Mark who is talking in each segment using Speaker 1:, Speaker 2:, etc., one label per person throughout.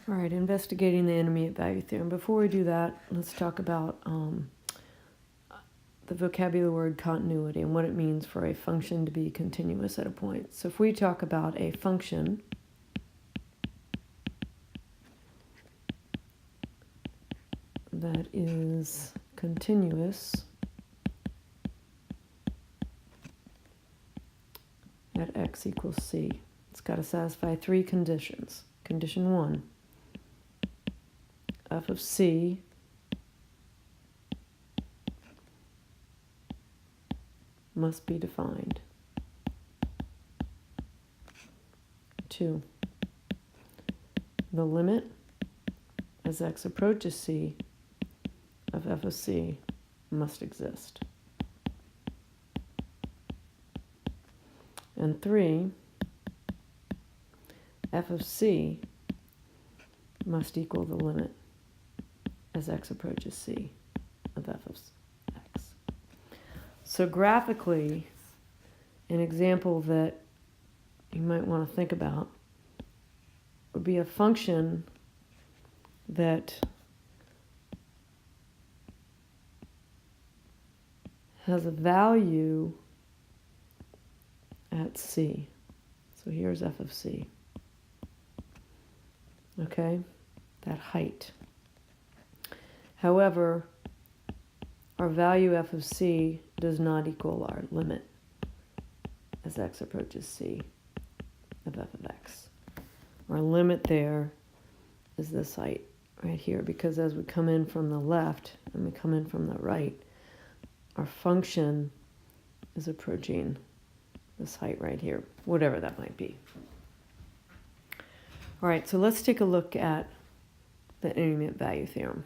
Speaker 1: All right, investigating the intermediate value theorem. Before we do that, let's talk about the vocabulary word continuity and what it means for a function to be continuous at a point. So if we talk about a function that is continuous at x equals c, it's got to satisfy three conditions. Condition 1, f of c must be defined. 2, the limit as x approaches c of f of c must exist. And 3, f of c must equal the limit as x approaches c of f of x. So graphically, an example that you might want to think about would be a function that has a value at c. So here's f of c. Okay, that height. However, our value f of c does not equal our limit as x approaches c of f of x. Our limit there is this height right here, because as we come in from the left and we come in from the right, our function is approaching this height right here, whatever that might be. All right, so let's take a look at the intermediate value theorem.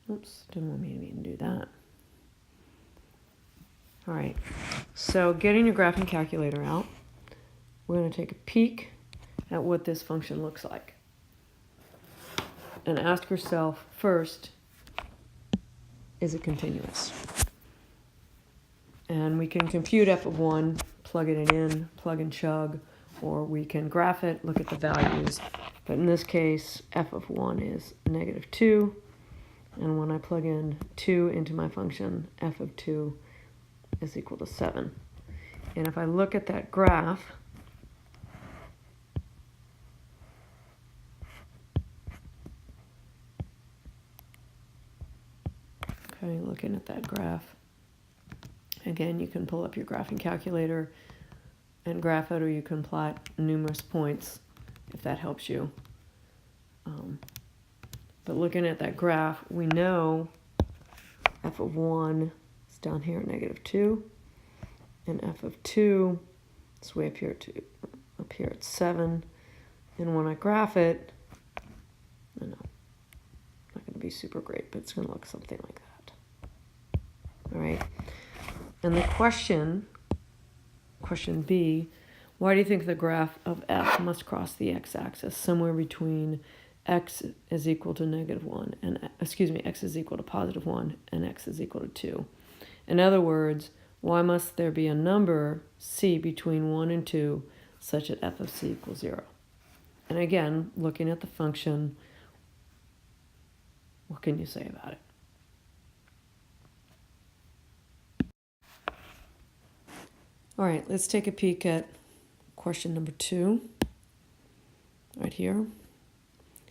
Speaker 1: Oops, didn't want me to even do that. All right, so getting your graphing calculator out, we're going to take a peek at what this function looks like. And ask yourself first, is it continuous? And we can compute f of 1, plug it in, plug and chug, or we can graph it, look at the values. But in this case, f of 1 is -2. And when I plug in 2 into my function, f of 2 is equal to 7. And if I look at that graph, okay, looking at that graph, again, you can pull up your graphing calculator and graph it, or you can plot numerous points if that helps you. But looking at that graph, we know f of 1 is down here at -2, and f of 2 is way up here at 7. And when I graph it, I know, not going to be super great, but it's going to look something like that. All right. And the question B, why do you think the graph of f must cross the x-axis somewhere between x is equal to -1 and, x is equal to +1 and x is equal to 2? In other words, why must there be a number c between 1 and 2 such that f of c equals 0? And again, looking at the function, what can you say about it? All right, let's take a peek at question number 2, right here.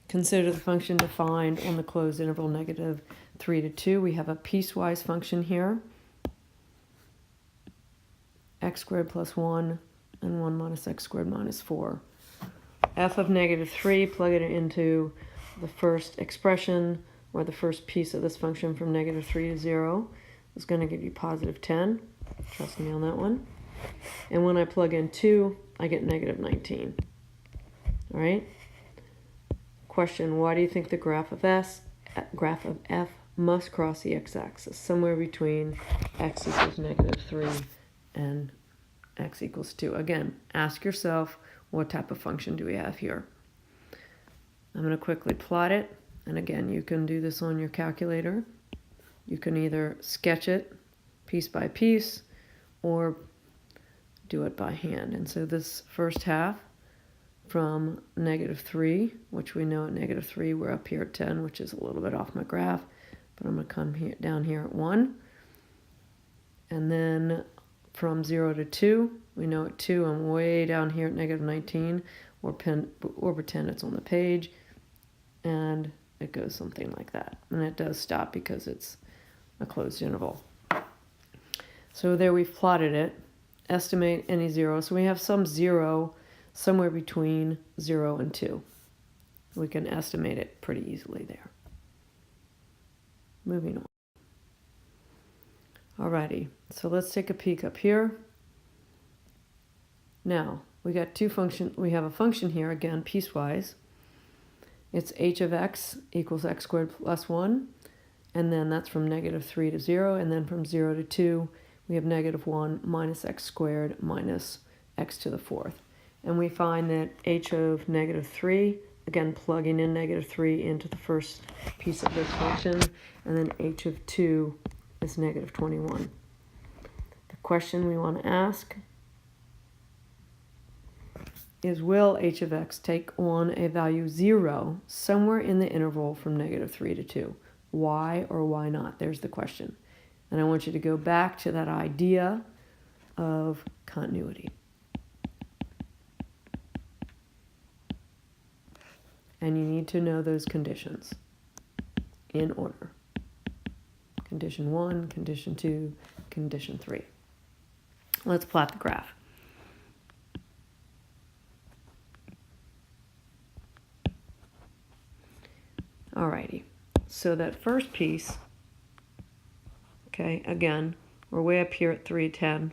Speaker 1: Consider the function defined on the closed interval -3 to 2. We have a piecewise function here, x squared plus 1 and 1 minus x squared minus 4. F of -3, plug it into the first expression, or the first piece of this function from -3 to 0, is going to give you +10. Trust me on that one. And when I plug in 2, I get -19. All right? Question, why do you think the graph of f must cross the x-axis somewhere between x equals -3 and x equals 2? Again, ask yourself, what type of function do we have here? I'm going to quickly plot it. And again, you can do this on your calculator. You can either sketch it piece by piece or do it by hand. And so this first half from -3, which we know at -3 we're up here at 10, which is a little bit off my graph, but I'm going to come here, down here at 1. And then from 0 to 2, we know at 2 I'm way down here at -19, or pretend it's on the page, and it goes something like that. And it does stop because it's a closed interval. So there we've plotted it. Estimate any 0. So we have some 0 somewhere between 0 and 2. We can estimate it pretty easily there. Moving on. Alrighty, so let's take a peek up here. Now, we got two functions. We have a function here, again, piecewise. It's h of x equals x squared plus 1, and then that's from -3 to 0, and then from 0 to 2, we have -1 minus x squared minus x to the 4th. And we find that h of -3, again, plugging in -3 into the first piece of this function, and then h of 2 is -21. The question we want to ask is, will h of x take on a value 0 somewhere in the interval from -3 to 2? Why or why not? There's the question. And I want you to go back to that idea of continuity. And you need to know those conditions in order. Condition 1, condition 2, condition 3. Let's plot the graph. Alrighty, so that first piece, okay, again, we're way up here at 310,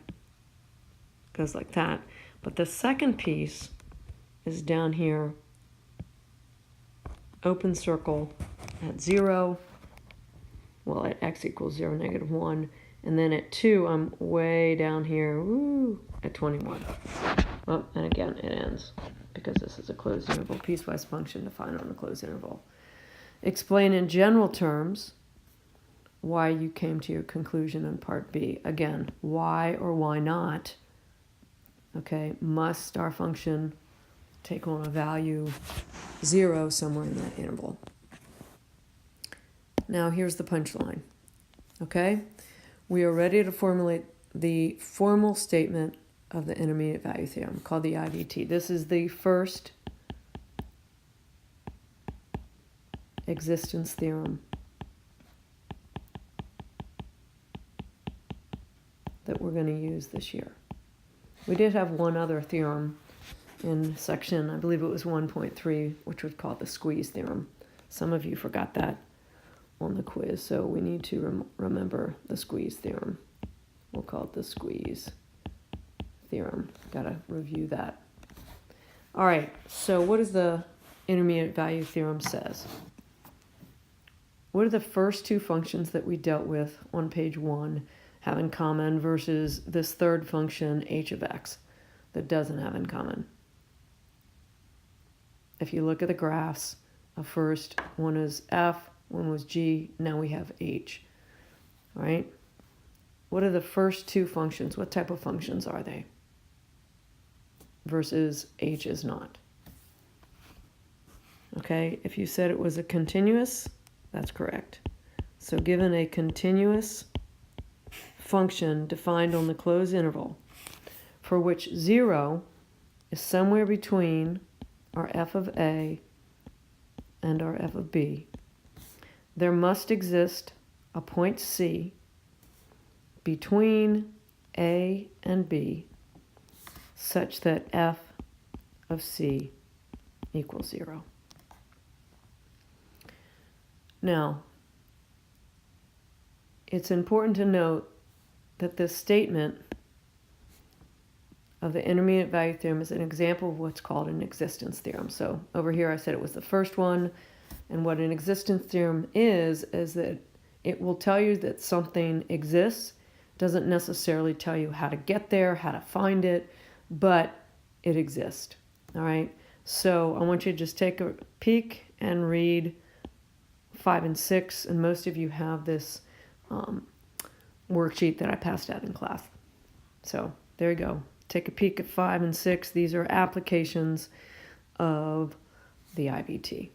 Speaker 1: goes like that. But the second piece is down here, open circle at 0, well, at x equals 0, -1, and then at 2, I'm way down here, at 21. Oh, and again, it ends, because this is a closed interval piecewise function defined on a closed interval. Explain in general terms why you came to your conclusion in part B. Again, why or why not, okay, must our function take on a value 0 somewhere in that interval? Now here's the punchline, okay? We are ready to formulate the formal statement of the intermediate value theorem called the IVT. This is the first existence theorem that we're going to use this year. We did have one other theorem in section, I believe it was 1.3, which was called the squeeze theorem. Some of you forgot that on the quiz, so we need to remember the squeeze theorem. We'll call it the squeeze theorem. Got to review that. All right, so what does the intermediate value theorem says? What are the first two functions that we dealt with on page 1 have in common versus this third function, h of x, that doesn't have in common? If you look at the graphs, first one is f, one was g, now we have h, all right? What are the first two functions? What type of functions are they? Versus h is not. Okay, if you said it was a continuous, that's correct. So given a continuous function defined on the closed interval, for which 0 is somewhere between our f of a and our f of b, there must exist a point C between a and b such that f of c equals 0. Now, it's important to note that this statement of the intermediate value theorem is an example of what's called an existence theorem. So over here I said it was the first one, and what an existence theorem is that it will tell you that something exists, doesn't necessarily tell you how to get there, how to find it, but it exists, all right? So I want you to just take a peek and read 5 and 6, and most of you have this worksheet that I passed out in class. So there you go. Take a peek at 5 and 6. These are applications of the IVT.